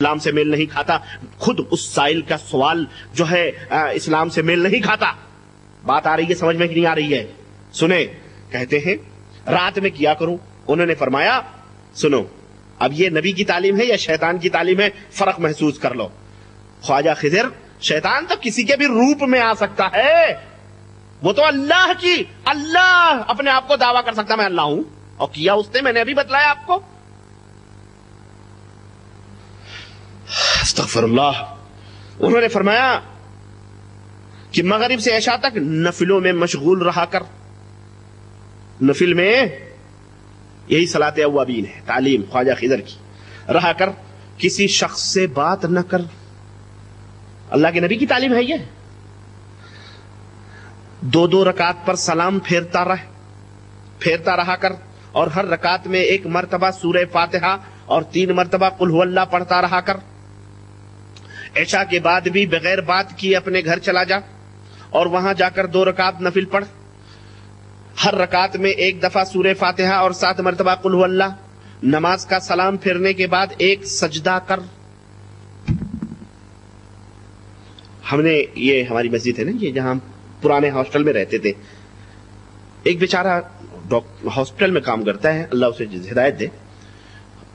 اسلام سے میل نہیں کھاتا. خود اس سائل کا سوال جو ہے اسلام سے میل نہیں کھاتا. بات آ رہی ہے سمجھ میں کہ نہیں آ رہی ہے؟ سنیں، کہتے ہیں رات میں کیا کروں. انہوں نے فرمایا سنو، اب یہ نبی کی تعلیم ہے یا شیطان کی تعلیم ہے، فرق محسوس کر لو. خواجہ خضر، شیطان تو کسی کے بھی روپ میں آ سکتا ہے، وہ تو اللہ اپنے آپ کو دعویٰ کر سکتا میں اللہ ہوں، اور کیا اس نے، میں نے ابھی بتلایا آپ کو. استغفر اللہ. انہوں نے فرمایا کہ مغرب سے عشاء تک نفلوں میں مشغول رہا کر. نفل میں یہی صلاۃ اوابین ہے، تعلیم خواجہ خضر کی. رہا کر، کسی شخص سے بات نہ کر. اللہ کے نبی کی تعلیم ہے یہ. 2 رکعت پر سلام پھیرتا رہا کر، اور ہر رکعت میں 1 مرتبہ سورہ فاتحہ اور 3 مرتبہ قل هو اللہ پڑھتا رہا کر. عشاء کے بعد بھی بغیر بات کیے اپنے گھر چلا جا اور وہاں جا کر 2 رکعت نفل پڑھ. ہر رکعت میں 1 دفعہ سورہ فاتحہ اور 7 مرتبہ قل هو اللہ. نماز کا سلام پھیرنے کے بعد 1 سجدہ کر. ہم نے یہ ہماری مسجد ہے نا، یہ جہاں ہم پرانے ہاسٹل میں رہتے تھے، ایک بیچارہ ہاسپٹل میں کام کرتا ہے، اللہ اسے ہدایت دے،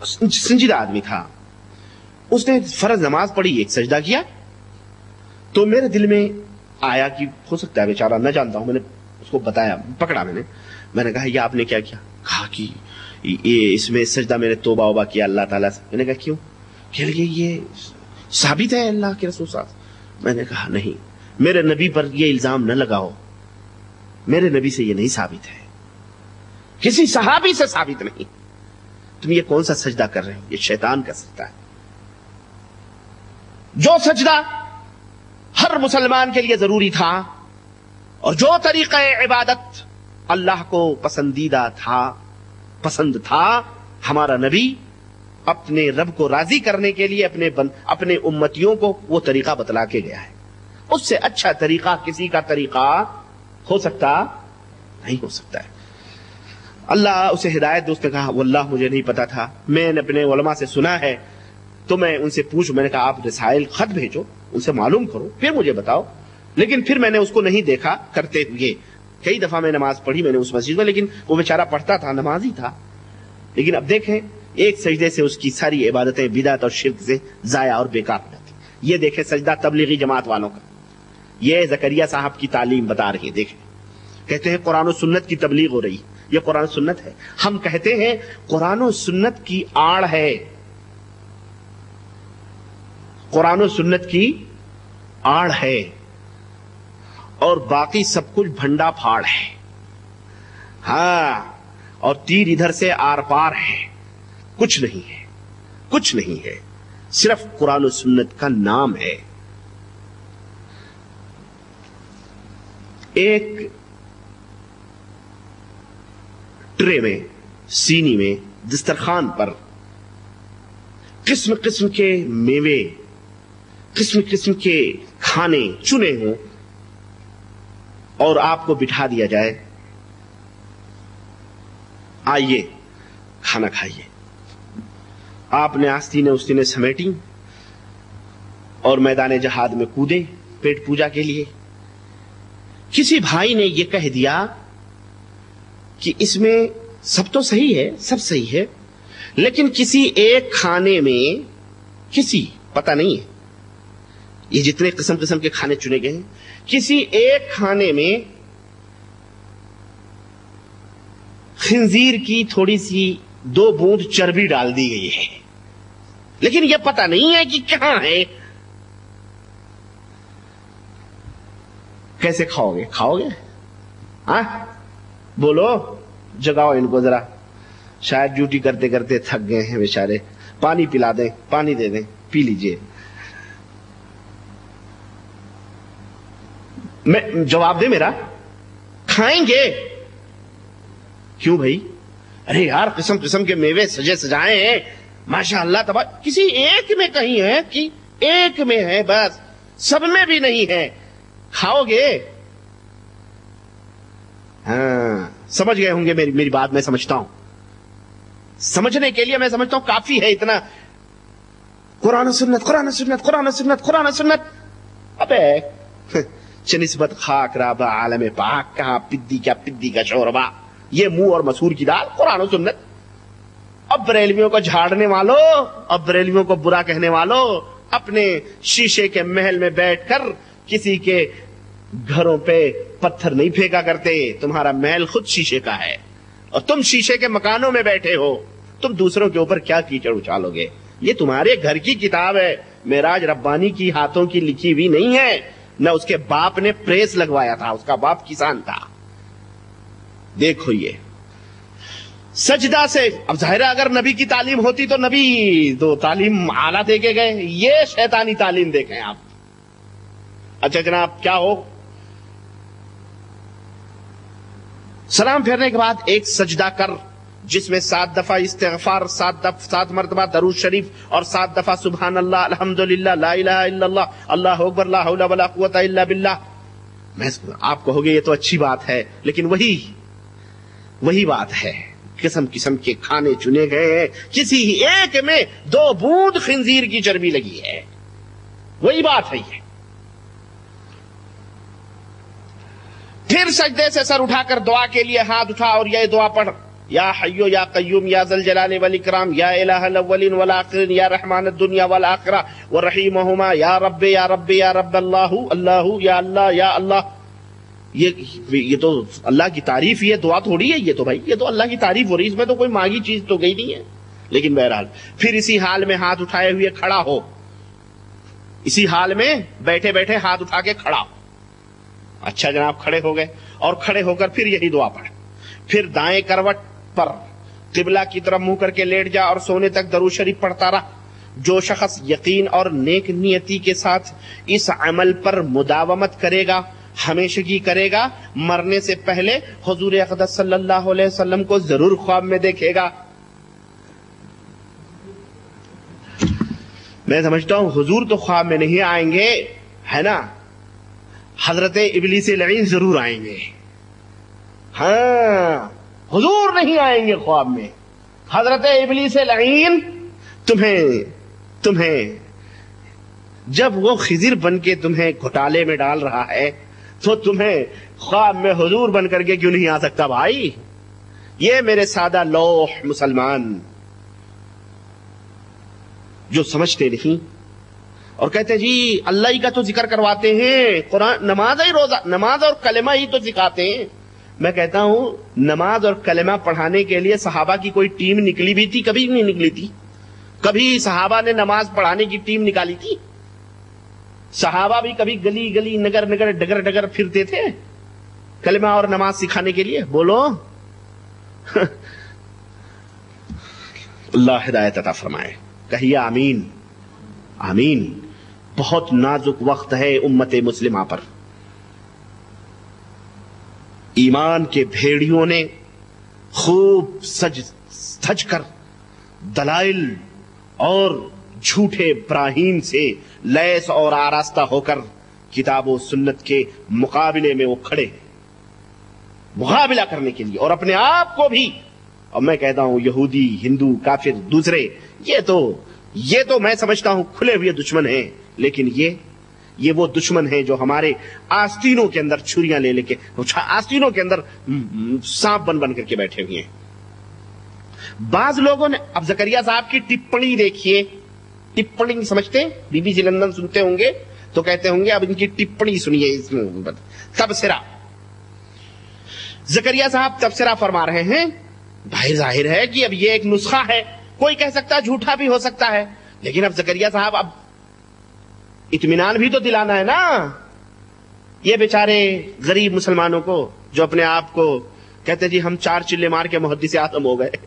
سنجیدہ آدمی تھا. اس نے فرض نماز پڑھی، 1 سجدہ کیا. تو میرے دل میں آیا کہ ہو سکتا ہے بیچارہ، نہ جانتا ہوں، میں نے اس کو بتایا، پکڑا میں نے کہا یہ آپ نے کیا کیا؟ کہا کہ یہ اس میں سجدہ میں نے توبہ وبہ کیا اللہ تعالیٰ سے. میں نے کہا کیوں؟ کہ یہ ثابت ہے اللہ کے رسول صاحب. میں نے کہا نہیں، میرے نبی پر یہ الزام نہ لگاؤ، میرے نبی سے یہ نہیں ثابت ہے، کسی صحابی سے ثابت نہیں. تم یہ کون سا سجدہ کر رہے ہو؟ یہ شیطان کا سجدہ ہے. جو سجدہ ہر مسلمان کے لیے ضروری تھا اور جو طریقہ عبادت اللہ کو پسند تھا، ہمارا نبی اپنے رب کو راضی کرنے کے لیے اپنے امتیوں کو وہ طریقہ بتلا کے گیا ہے. اس سے اچھا طریقہ کسی کا طریقہ ہو سکتا نہیں ہو سکتا ہے. اللہ اسے ہدایت دے. اس نے کہا واللہ مجھے نہیں پتا تھا، میں نے اپنے علماء سے سنا ہے، تو میں ان سے پوچھوں. میں نے کہا آپ رسائل خط بھیجو، ان سے معلوم کرو، پھر مجھے بتاؤ. لیکن پھر میں نے اس کو نہیں دیکھا کرتے ہوئے. کئی دفعہ میں نماز پڑھی میں نے اس مسجد میں، لیکن وہ بیچارہ پڑھتا تھا، نمازی تھا. لیکن اب دیکھیں، 1 سجدے سے اس کی ساری عبادتیں بدعت اور شرک سے ضائع اور بیکار ہو جاتی. یہ دیکھیں سجدہ تبلیغی جماعت والوں کا، یہ زکریا صاحب کی تعلیم بتا رہی ہے. دیکھیں، کہتے ہیں قرآن و سنت کی تبلیغ ہو رہی. یہ قرآن و سنت ہے. ہم کہتے ہیں قرآن و سنت کی آڑ ہے، قرآن و سنت کی آڑ ہے، اور باقی سب کچھ بھنڈا پھاڑ ہے. ہاں، اور تیر ادھر سے آر پار ہے. کچھ نہیں ہے، کچھ نہیں ہے، صرف قرآن و سنت کا نام ہے. ایک ٹرے میں، سینی میں، دسترخوان پر قسم قسم کے میوے، قسم قسم کے کھانے چنے ہوں، اور آپ کو بٹھا دیا جائے، آئیے کھانا کھائیے. آپ نے آستینیں استینیں سمیٹی اور میدان جہاد میں کودے پیٹ پوجا کے لیے. کسی بھائی نے یہ کہہ دیا کہ اس میں سب تو صحیح ہے، سب صحیح ہے، لیکن کسی ایک کھانے میں، کسی پتہ نہیں ہے، یہ جتنے قسم قسم کے کھانے چنے گئے ہیں، کسی ایک کھانے میں خنزیر کی تھوڑی سی 2 بوند چربی ڈال دی گئی ہے، لیکن یہ پتہ نہیں ہے کہ کہاں ہے. کیسے کھاؤ گے؟ ہاں بولو، جگاؤ ان کو ذرا، شاید ڈیوٹی کرتے کرتے تھک گئے ہیں بیچارے. پانی پلا دیں، پانی دے دیں، پی لیجئے. میں جواب دے میرا، کھائیں گے؟ کیوں بھائی؟ ارے یار، قسم قسم کے میوے سجے سجائے ہیں، ماشاء اللہ تبارک. کسی ایک میں کہیں ہے کہ ایک میں ہے، بس سب میں بھی نہیں ہے. کھاؤ گے؟ ہاں، سمجھ گئے ہوں گے میری بات. میں سمجھتا ہوں، سمجھنے کے لیے میں سمجھتا ہوں کافی ہے اتنا. कुरान सुन्नत, कुरान सुन्नत, कुरान सुन्नत, कुरान सुन्नत। अबे चनिस्बत खाक राबा आलम पाक, कहां पिद्दी का शोरबा, ये मुंह और मसूर की दाल, कुरान सुन्नत। अब बरेलवियों को झाड़ने वालों, अब बरेलवियों को बुरा कहने वालों, अपने शीशे के महल में बैठकर किसी के घरों पे पत्थर नहीं फेंका करते। तुम्हारा महल खुद शीशे का है और तुम शीशे के मकानों में बैठे हो, तुम दूसरों के ऊपर क्या कीचड़ उछालोगे? ये तुम्हारे घर की किताब है, मेराज रब्बानी की हाथों की लिखी हुई नहीं है, न उसके बाप ने प्रेस लगवाया था, उसका बाप किसान था। देखो ये सजदा से, अब जाहिर है अगर नबी की तालीम होती तो नबी तो तालीम आला दे के गए, ये शैतानी तालीम देखें आप। अच्छा जनाब, क्या हो, सलाम फेरने के बाद एक सजदा कर जिसमें 7 दफा इस्तिग़फ़ार, 7 मरतबा दरूद शरीफ और 7 दफा सुभान अल्लाह, अल्हम्दुलिल्लाह, ला इलाहा इल्लल्लाह, अल्लाहु अकबर, ला हौला वला कुव्वता इल्ला बिल्लाह। मैं आप कहोगे ये तो अच्छी बात है, लेकिन वही बात है, किस्म किस्म के खाने चुने गए हैं, किसी एक में 2 बूंद खिंजीर की चर्बी लगी है, वही बात है ये। फिर सजदे से सर उठाकर दुआ के लिए हाथ उठा और यह दुआ पढ़, या हय्यो या कय्यूम या ज़ल जलाली वल इकराम, या इलाहल अव्वलीन वल आखिरीन, या रहमानद दुनिया वल आखिरा व रहीमहुमा, या रब्बे या रब्बे या रब्ब, अल्लाहु अल्लाहु, या अल्लाह या अल्लाह। ये तो अल्लाह की तारीफ, ये दुआ थोड़ी है, ये तो भाई ये तो अल्लाह की तारीफ हो रही, इसमें तो कोई मांगी चीज तो गई नहीं है। लेकिन बहरहाल फिर इसी हाल में हाथ उठाए हुए खड़ा हो, इसी हाल में बैठे बैठे हाथ उठा के खड़ा हो। अच्छा जनाब, खड़े हो गए और खड़े होकर फिर यही दुआ पढ़। फिर दाएं करवट पर किबला की तरफ मुंह करके लेट जा और सोने तक दरूद शरीफ पढ़ता रहा। जो शख्स यकीन और नेक नियति के साथ इस अमल पर मुदावमत करेगा, हमेशगी करेगा, मरने से पहले हुजूर अक़दस सल्लल्लाहु अलैहि वसल्लम को जरूर ख्वाब में देखेगा। मैं समझता हूं हुजूर तो ख्वाब में नहीं आएंगे, है ना, हजरत इब्लीस लईन जरूर आएंगे। हाँ, हुजूर नहीं आएंगे ख्वाब में, हजरत इब्लीस लईन तुम्हें जब वो खिजिर बन के तुम्हें घोटाले में डाल रहा है तो तुम्हें ख्वाब में हुजूर बन करके क्यों नहीं आ सकता भाई? ये मेरे सादा लोह मुसलमान जो समझते नहीं और कहते जी अल्लाह ही का तो जिक्र करवाते हैं, कुरान नमाज ही रोजा, नमाज और कलमा ही तो सिखाते हैं। मैं कहता हूं नमाज और कलमा पढ़ाने के लिए सहाबा की कोई टीम निकली भी थी? कभी नहीं निकली थी। कभी सहाबा ने नमाज पढ़ाने की टीम निकाली थी? सहाबा भी कभी गली गली नगर नगर डगर डगर फिरते थे कलमा और नमाज सिखाने के लिए? बोलो। अल्लाह हिदायत अता फरमाए, कहिए आमीन आमीन। बहुत नाजुक वक्त है उम्मत मुस्लिमा पर। ईमान के भेड़ियों ने खूब सज कर दलाइल और झूठे ब्राहीम से लैस और आरास्ता होकर किताब और सुन्नत के मुकाबले में वो खड़े मुकाबला करने के लिए, और अपने आप को भी, और मैं कहता हूं यहूदी, हिंदू, काफिर, दूसरे, ये तो मैं समझता हूं खुले हुए दुश्मन हैं। लेकिन ये वो दुश्मन हैं जो हमारे आस्तीनों के अंदर छुरियां ले लेके, आस्तीनों के अंदर सांप बन बन करके बैठे हुए हैं। बाज लोगों ने, अब जकरिया साहब की टिप्पणी देखिए, टिप्पणी समझते हैं, बीबीसी लंदन सुनते होंगे तो कहते होंगे अब इनकी टिप्पणी सुनिए। इसमें तबसरा, जकरिया साहब तबसरा फरमा रहे हैं। भाई जाहिर है कि अब ये एक नुस्खा है, कोई कह सकता है झूठा भी हो सकता है, लेकिन अब जकरिया साहब अब इत्मीनान भी तो दिलाना है ना ये बेचारे गरीब मुसलमानों को, जो अपने आप को कहते जी हम 4 चिल्ले मार के मुहद्दिस आज़म हो गए।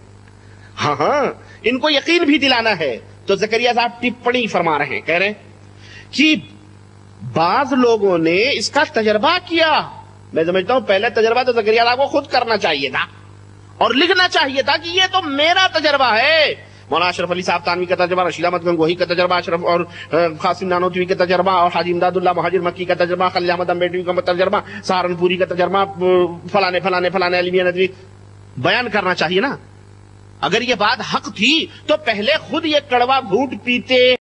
हाँ, इनको यकीन भी दिलाना है। तो जकरिया साहब टिप्पणी फरमा रहे हैं, कह रहे हैं कि बाज लोगों ने इसका तजर्बा किया। मैं समझता हूं पहले तजर्बा तो जकरिया साहब को खुद करना चाहिए था और लिखना चाहिए था कि ये तो मेरा तजर्बा है। मौलाना अशरफ अली साहब तानवी का तजर्बा, रशीद अहमद गंगोही का तजर्बा, अशरफ और कासिम नानोतवी का तजर्बा, और हाजी इमदादुल्लाह मुहाजिर मक्की का तजर्बा, खलील अहमद अम्बेडवी का तजर्बा, सहारनपुरी का तजर्बा, फलाने फलाने फलाने अली मियां नदवी बयान करना चाहिए ना। अगर ये बात हक थी तो पहले खुद ये कड़वा घूंट पीते